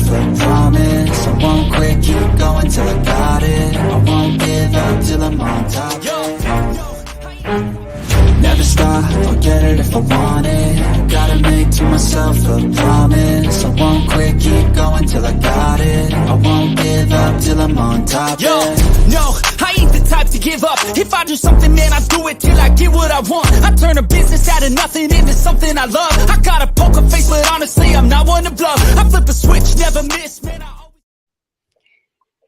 a promise. I won't quit, keep going till I got it. I won't give up till I'm on top. Never stop, I'll get it if I want it. Gotta make to myself a promise. I won't quit, keep going till I got it. I won't give up till I'm on top. Yo, no, I ain't the type to give up. If I do something, man, I do it till I get what I want. I turn a business out of nothing into something I love. I got a poker face, but honestly, I'm not one to bluff. I flip a switch, never miss, man.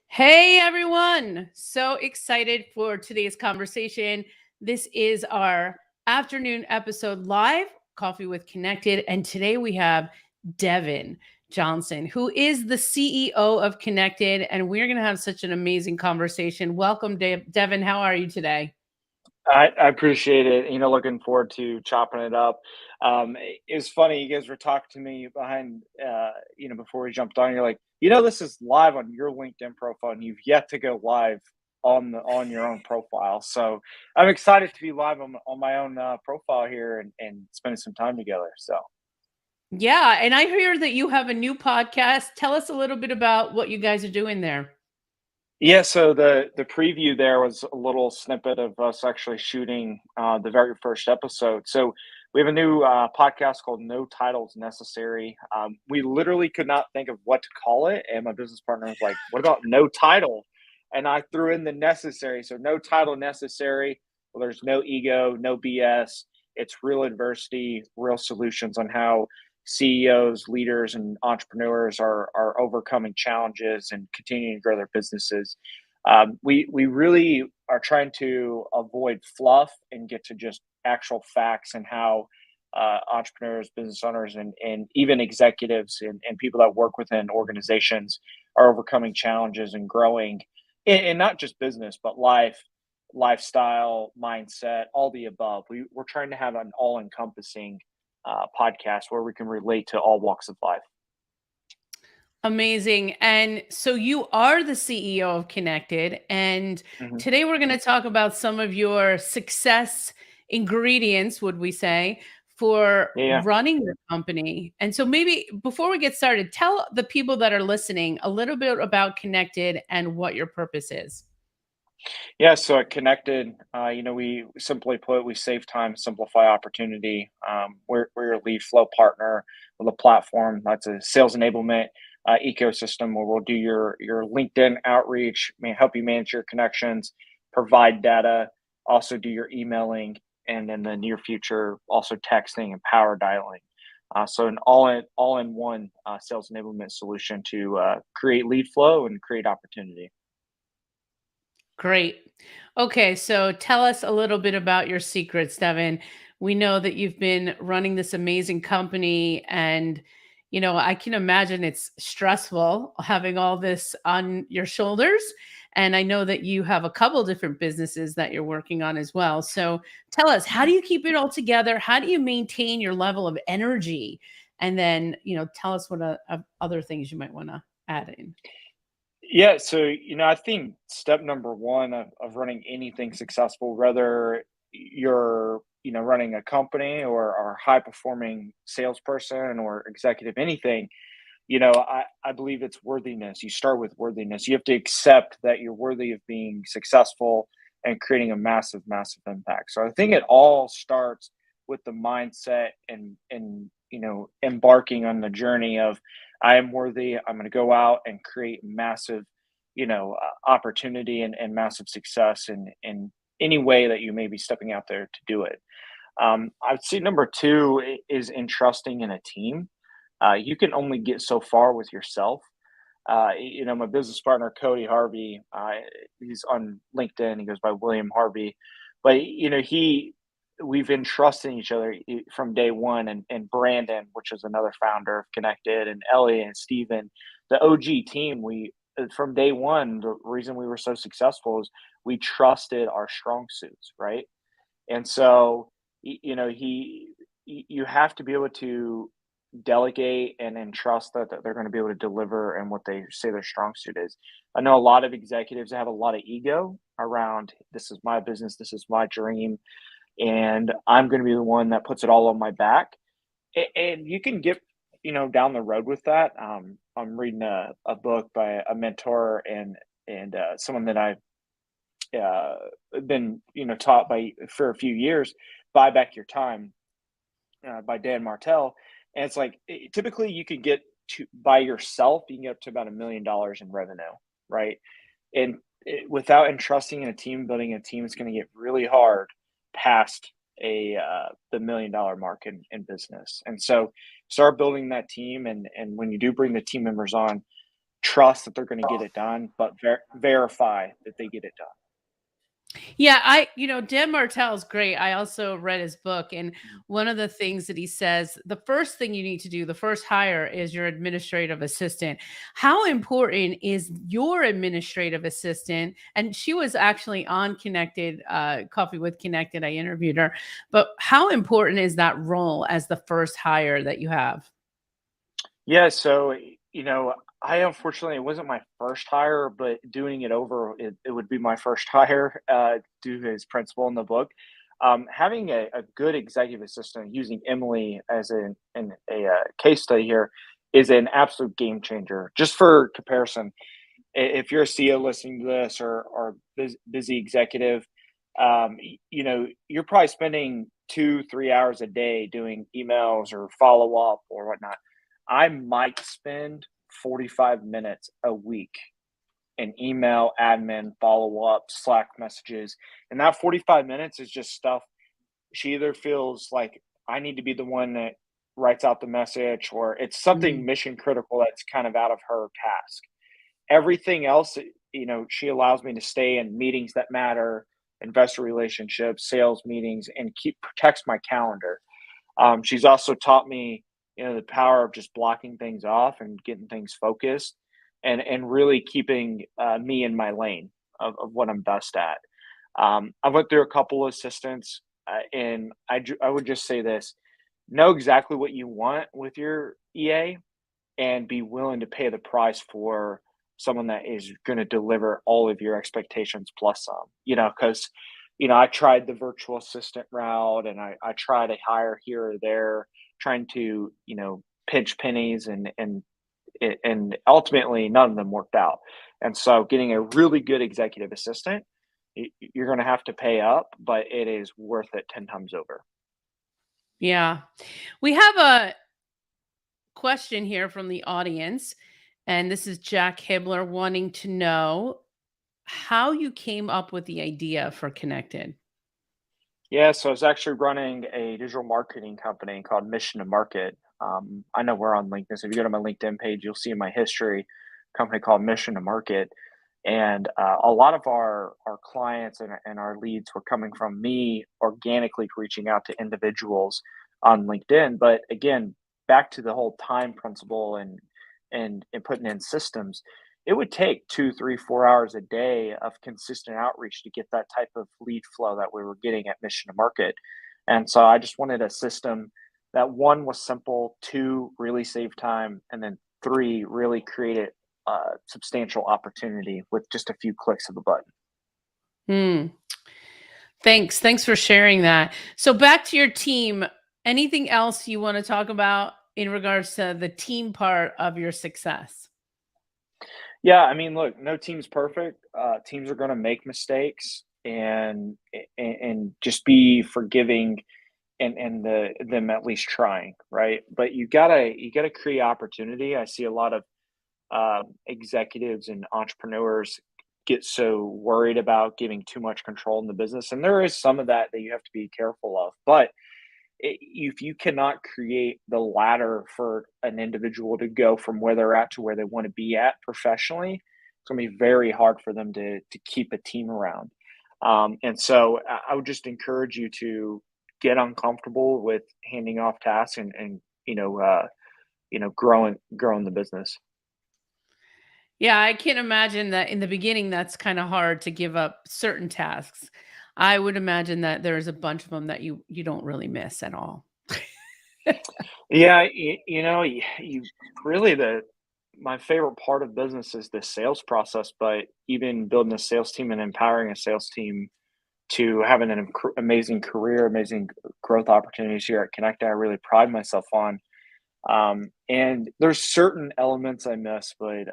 Hey everyone, so excited for today's conversation. This is our afternoon episode live, Coffee with Kennected, and today we have Devin Johnson, who is the CEO of Kennected, and we're going to have such an amazing conversation. Welcome, Devin. How are you today? I appreciate it. Looking forward to chopping it up. It was funny. You guys were talking to me behind, before we jumped on. You're like, this is live on your LinkedIn profile, and you've yet to go live on your own profile. So I'm excited to be live on my own profile here and spending some time together. So. Yeah, and I hear that you have a new podcast. Tell us a little bit about what you guys are doing there. Yeah, so the preview there was a little snippet of us actually shooting the very first episode. So we have a new podcast called No Titles Necessary. We literally could not think of what to call it, and my business partner was like, what about no title? And I threw in the necessary. So no title necessary. Well, there's no ego, no BS. It's real adversity, real solutions on how CEOs, leaders, and entrepreneurs are overcoming challenges and continuing to grow their businesses. We really are trying to avoid fluff and get to just actual facts and how entrepreneurs, business owners, and even executives and people that work within organizations are overcoming challenges and growing in not just business, but life, lifestyle, mindset, all the above. We're trying to have an all-encompassing podcast where we can relate to all walks of life. Amazing. And so you are the CEO of Kennected, and today we're going to talk about some of your success ingredients, would we say, for running the company. And so maybe before we get started, tell the people that are listening a little bit about Kennected and what your purpose is. Yeah, so at Kennected, we simply put, we save time, simplify opportunity. We're your lead flow partner with a platform that's a sales enablement ecosystem where we'll do your LinkedIn outreach, help you manage your connections, provide data, also do your emailing, and in the near future, also texting and power dialing. So an all-in-one sales enablement solution to create lead flow and create opportunity. Great. Okay, so tell us a little bit about your secrets, Devin. We know that you've been running this amazing company, and I can imagine it's stressful having all this on your shoulders. And I know that you have a couple different businesses that you're working on as well. So tell us, how do you keep it all together? How do you maintain your level of energy? And then, tell us what other things you might want to add in. Yeah, so I think step number one of running anything successful, whether you're running a company or a high performing salesperson or executive, anything, I believe it's worthiness. You start with worthiness. You have to accept that you're worthy of being successful and creating a massive, massive impact. So I think it all starts with the mindset and embarking on the journey of, I am worthy. I'm going to go out and create massive, opportunity and massive success in any way that you may be stepping out there to do it. I'd say number two is entrusting in a team. You can only get so far with yourself. My business partner, Cody Harvey, he's on LinkedIn. He goes by William Harvey, but we've entrusted each other from day one, and Brandon, which is another founder of Kennected, and Elliot and Steven, the OG team, from day one, the reason we were so successful is we trusted our strong suits, right? And so, you have to be able to delegate and entrust that they're going to be able to deliver and what they say their strong suit is. I know a lot of executives have a lot of ego around, this is my business, this is my dream, and I'm going to be the one that puts it all on my back. And you can get down the road with that. I'm reading a book by a mentor and someone that I've uh, been taught by for a few years. Buy Back Your Time by Dan Martell, and it's like typically you could get to by yourself, you can get up to about $1 million in revenue, right? And without entrusting in a team, building a team, it's going to get really hard past the $1 million mark in business. And so start building that team, and when you do bring the team members on, trust that they're going to get it done, but verify that they get it done. Yeah, Dan Martell is great. I also read his book. And one of the things that he says, the first thing you need to do, the first hire is your administrative assistant. How important is your administrative assistant? And she was actually on Connected, Coffee with Connected. I interviewed her. But how important is that role as the first hire that you have? Yeah, so I unfortunately it wasn't my first hire, but doing it over it would be my first hire due to his principle in the book. Having a good executive assistant, using Emily as a case study here, is an absolute game changer. Just for comparison, if you're a CEO listening to this or busy executive, you're probably spending 2-3 hours a day doing emails or follow up or whatnot. I might spend 45 minutes a week in email, admin, follow up, Slack messages. And that 45 minutes is just stuff she either feels like I need to be the one that writes out the message, or it's something Mm. mission critical that's kind of out of her task. Everything else, she allows me to stay in meetings that matter, investor relationships, sales meetings, and protects my calendar. She's also taught me, the power of just blocking things off and getting things focused, and really keeping me in my lane of what I'm best at. I went through a couple of assistants, and I would just say this: know exactly what you want with your EA, and be willing to pay the price for someone that is going to deliver all of your expectations plus some. Because I tried the virtual assistant route, and I tried a hire here or there, trying to pinch pennies, and ultimately none of them worked out. And so getting a really good executive assistant, you're going to have to pay up, but it is worth it 10 times over. Yeah. We have a question here from the audience, and this is Jack Hibbler wanting to know how you came up with the idea for Connected. Yeah, so I was actually running a digital marketing company called Mission to Market. I know we're on LinkedIn, so if you go to my LinkedIn page, you'll see in my history, a company called Mission to Market. And a lot of our clients and our leads were coming from me organically reaching out to individuals on LinkedIn. But again, back to the whole time principle and putting in systems, it would take 2, 3, 4 hours a day of consistent outreach to get that type of lead flow that we were getting at Mission to Market. And so I just wanted a system that, one, was simple, two, really saved time, and then three, really created substantial opportunity with just a few clicks of a button. Hmm. Thanks for sharing that. So back to your team. Anything else you want to talk about in regards to the team part of your success? Yeah, I mean, look, no team's perfect. Teams are going to make mistakes, and just be forgiving, and them at least trying, right? But you gotta create opportunity. I see a lot of executives and entrepreneurs get so worried about giving too much control in the business, and there is some of that you have to be careful of. But if you cannot create the ladder for an individual to go from where they're at to where they want to be at professionally, it's going to be very hard for them to keep a team around. And so I would just encourage you to get uncomfortable with handing off tasks, and growing the business. Yeah, I can imagine that in the beginning, that's kind of hard to give up certain tasks. I would imagine that there's a bunch of them that you don't really miss at all. Yeah, you really, the my favorite part of business is the sales process, but even building a sales team and empowering a sales team to having an amazing career, amazing growth opportunities here at Connect, I really pride myself on. And there's certain elements I miss, but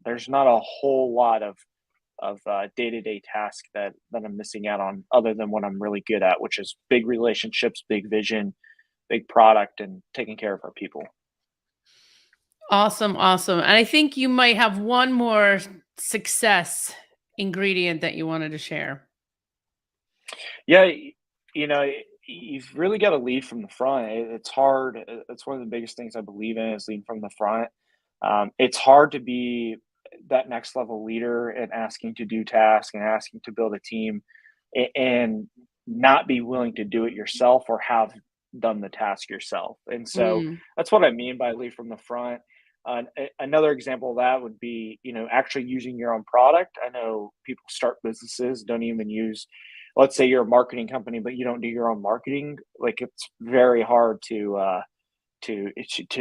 there's not a whole lot of day-to-day tasks that I'm missing out on other than what I'm really good at, which is big relationships, big vision, big product, and taking care of our people. Awesome, awesome. And I think you might have one more success ingredient that you wanted to share. Yeah, you've really got to lead from the front. It's hard. It's one of the biggest things I believe in is leading from the front. It's hard to be that next level leader and asking to do tasks and asking to build a team and not be willing to do it yourself or have done the task yourself. And so Mm, that's what I mean by lead from the front. Another example of that would be, actually using your own product. I know people start businesses, don't even use, let's say you're a marketing company, but you don't do your own marketing. Like it's very hard to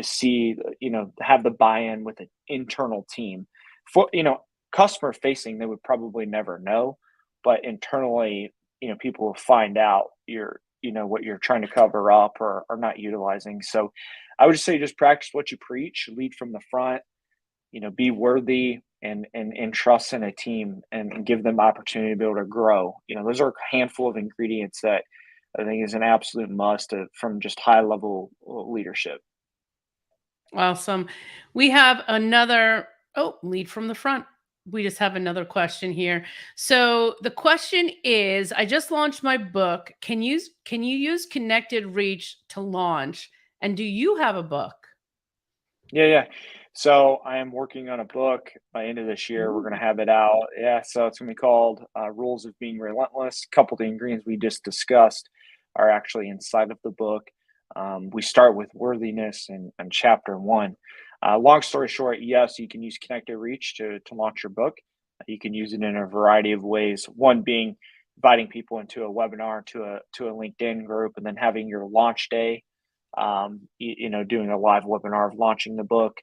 see, have the buy-in with an internal team. For customer facing, they would probably never know, but internally, people will find out what you're trying to cover up or not utilizing. So I would just say just practice what you preach, lead from the front, be worthy and trust in a team and give them opportunity to be able to grow. Those are a handful of ingredients that I think is an absolute must from just high level leadership. awesome. We have another, oh, lead from the front. We just have another question here. So the question is, I just launched my book. Can you use Connected Reach to launch? And do you have a book? Yeah, yeah. So I am working on a book by end of this year. We're Ooh. going to have it out. Yeah, so it's going to be called Rules of Being Relentless. A couple of the ingredients we just discussed are actually inside of the book. We start with worthiness in chapter one. Long story short, yes, you can use Connected Reach to launch your book. You can use it in a variety of ways. One being inviting people into a webinar, to a LinkedIn group, and then having your launch day, doing a live webinar of launching the book.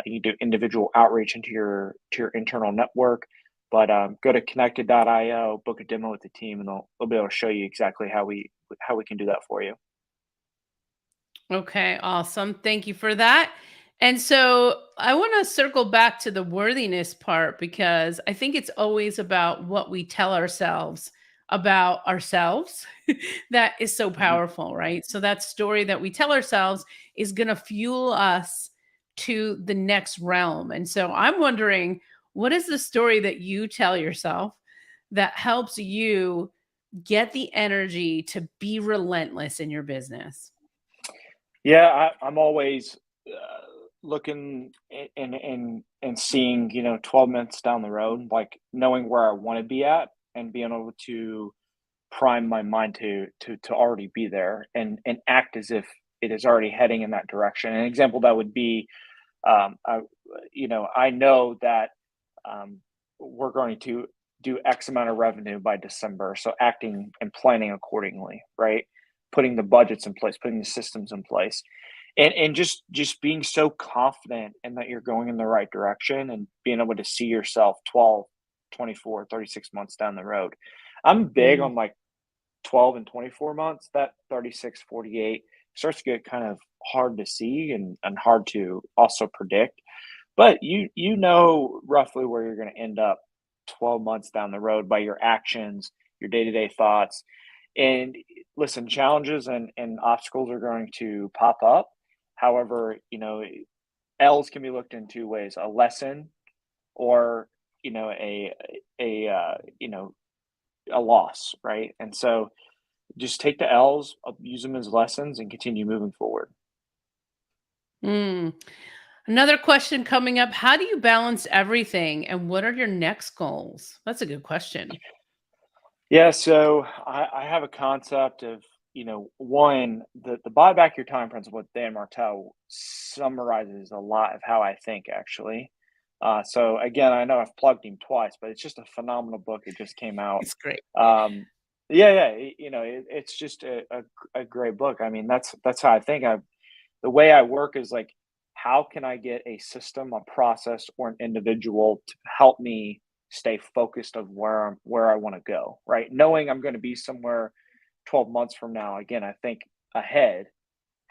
You can do individual outreach to your internal network, but go to connected.io, book a demo with the team, and they'll be able to show you exactly how we can do that for you. Okay, awesome. Thank you for that. And so I want to circle back to the worthiness part because I think it's always about what we tell ourselves about ourselves that is so Mhm. powerful, right? So that story that we tell ourselves is going to fuel us to the next realm. And so I'm wondering, what is the story that you tell yourself that helps you get the energy to be relentless in your business? Yeah, I'm always looking and seeing 12 months down the road, like knowing where I want to be at and being able to prime my mind to already be there and act as if it is already heading in that direction. An example that would be, I know that um, we're going to do X amount of revenue by December, so acting and planning accordingly, right? Putting the budgets in place, putting the systems in place, and just being so confident in that you're going in the right direction and being able to see yourself 12, 24, 36 months down the road. I'm big Mm. on like 12 and 24 months. That 36, 48 starts to get kind of hard to see and hard to also predict. But you know roughly where you're going to end up 12 months down the road by your actions, your day-to-day thoughts. And listen, challenges and obstacles are going to pop up. However, L's can be looked in two ways: a lesson or a a loss, right? And so just take the L's, use them as lessons, and continue moving forward. Mm. Another question coming up. How do you balance everything and what are your next goals? That's a good question. Yeah, so I have a concept of, one, the buy back your time principle with Dan Martell summarizes a lot of how I think actually. So again, I know I've plugged him twice, but it's just a phenomenal book. It just came out. It's great. Um, yeah, yeah, it's just a great book. I mean, that's how I think. The way I work is like, how can I get a system, a process, or an individual to help me stay focused of where I want to go, right? Knowing I'm going to be somewhere 12 months from now. Again, I think ahead.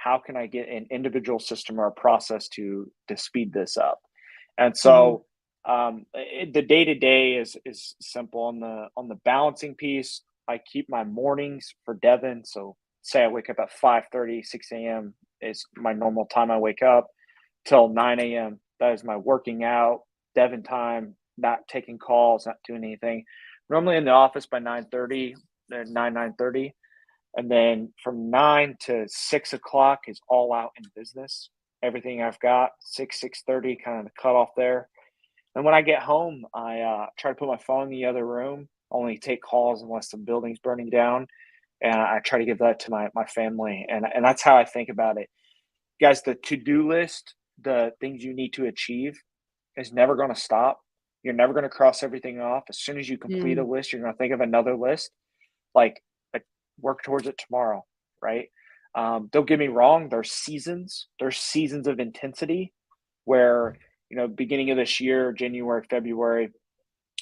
how can I get an individual system or a process to speed this up? And Mhm. so the day to day is simple. On the balancing piece, I keep my mornings for Devin. So say I wake up at 5:30, 6 a.m. is my normal time I wake up till 9 a.m. That is my working out, Devin time, not taking calls, not doing anything. Normally in the office by 9:30, 9:30. And then from 9 to 6 o'clock is all out in business. Everything I've got, 6:30, kind of the cutoff there. And when I get home, I try to put my phone in the other room, only take calls unless the building's burning down. And I try to give that to my family. And that's how I think about it. Guys, the to-do list, the things you need to achieve is never going to stop. You're never going to cross everything off. As soon as you complete a Mm. list, you're going to think of another list. Like, work towards it tomorrow, right? Don't get me wrong. There's seasons. There's seasons of intensity where, beginning of this year, January, February,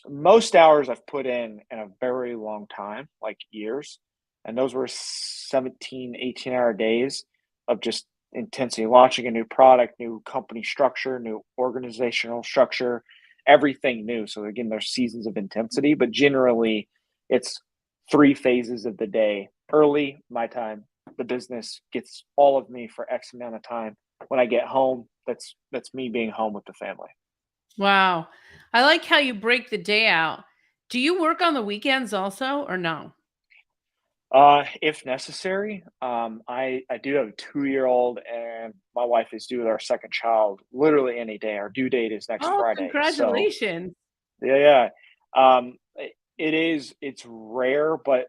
most hours I've put in a very long time, like years. And those were 17, 18-hour days of just intensity, launching a new product, new company structure, new organizational structure, everything new. So again, there's seasons of intensity, but generally it's 3 phases of the day. Early, my time, the business gets all of me for X amount of time. When I get home, that's me being home with the family. Wow. I like how you break the day out. Do you work on the weekends also or no? If necessary, I do have a 2-year-old, and my wife is due with our second child literally any day. Our due date is next Oh, Friday. So congratulations. yeah, yeah. It's rare, but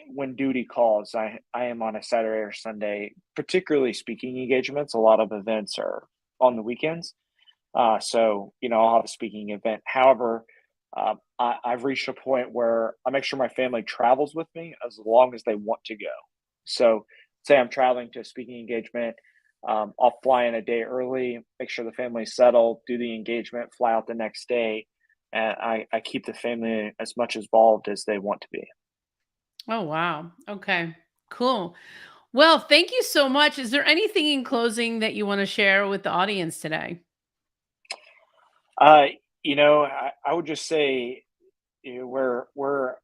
when duty calls, I am on a Saturday or Sunday, particularly speaking engagements. A lot of events are on the weekends. So, I'll have a speaking event. However, I've reached a point where I make sure my family travels with me as long as they want to go. So, say I'm traveling to a speaking engagement, I'll fly in a day early, make sure the family's settled, do the engagement, fly out the next day, and I keep the family as much involved as they want to be. Oh, wow. Okay. Cool. Well, thank you so much. Is there anything in closing that you want to share with the audience today? Uh, I would just say, we're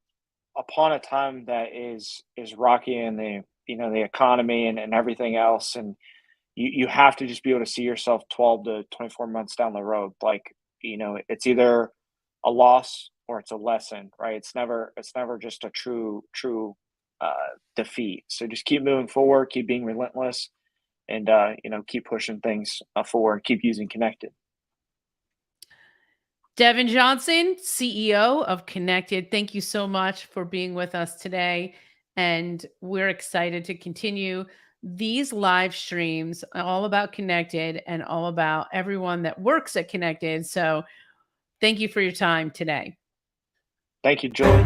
upon a time that is rocky in the economy and everything else, and you have to just be able to see yourself 12 to 24 months down the road. Like, it's either a loss or it's a lesson, right? It's never just a true uh defeat. So just keep moving forward, keep being relentless, and keep pushing things forward, keep using Connected. Devin Johnson, CEO of Kennected, thank you so much for being with us today. And we're excited to continue these live streams all about Kennected and all about everyone that works at Kennected. So thank you for your time today. Thank you, Julie.